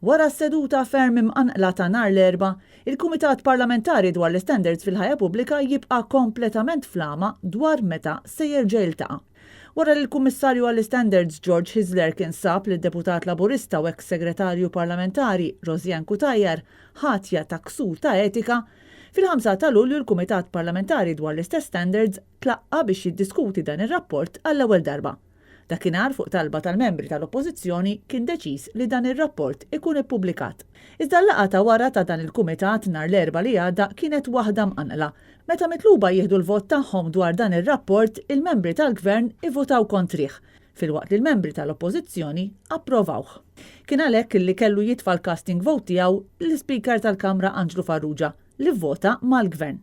Wara s-seduta ferm imqanqla ta' nhar l-erba', il-Kumitat Parlamentari dwar l-Standards fil-ħajja pubblika jibqa' kompletament flama dwar meta se jerġa' jiltaqa'. Wara li l-Kummissarju għall-Standards George Hisler kien sab li d-Deputat Laburista u ex-Segretarju Parlamentari Rosjan Cutajar ħatja ta' ksur ta' etika, fil-5 ta' Lulju l-Kumitat Parlamentari dwar l-istess standards tlaqqa biex jiddiskuti dan ir-rapport għall-ewwel darba. Dakinhar fuq talba tal-membri tal-Oppożizzjoni kien deċiż li dan ir-rapport ikun ippubblikat. Iżda l-laqgħa ta' wara ta' dan il-Kumitat nhar l-erba' li għadda kienet waħda mqanqla. Meta mitluba jieħdu l-vot tagħhom dwar dan ir-rapport, il-membri tal-Gvern ivvotaw kontrih, filwaqt li l-membri tal-Oppożizzjoni approvawh. Kien għalhekk li kellu jitfa' l-casting vote tiegħu l-Speaker tal-Kamra Anġlu Farrugia li vvota mal-Gvern.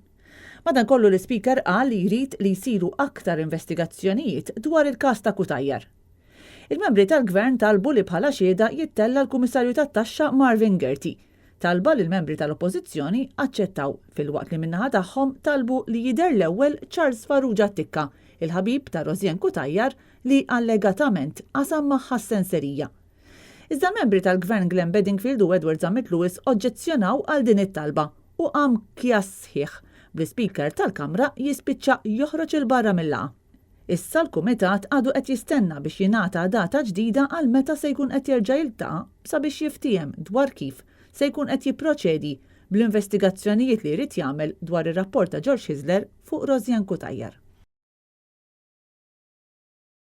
Madankollu l-Speaker qal li jrid li jsiru aktar investigazzjonijiet dwar il-każ ta' Cutajar. Il-membri tal-Gvern talbu li bħala xhieda jittella l-Kummissarju tat-Taxxa Marvin Gerty. Talba li l-membri tal-Oppożizzjoni aċċettaw filwaqt li min-naħa tagħhom talbu li jidher l-ewwel Charles Farrugia Tikka, il-ħabib ta' Rosjan Cutajar li allegatament qasam magħha s-senserija. Iżda l-membri tal-Gvern Glenn Bedingfield u Edward Zammit Lewis oġġezzjonaw għal din it-talba u qam kjas sħiħ bl-Speaker tal-Kamra jispiċċa joħroġ il-barra mill-laqgħa. Issa l-Kumitat għadu qed jistenna biex jingħata data ġdida għal meta se jkun qed jerġa' jiltaqa' sabiex jiftiem dwar kif se jkun qed jipproċedi bl-investigazzjonijiet li jrid jagħmel dwar ir-rapport ta' George Hisler fuq Rosjan Cutajar.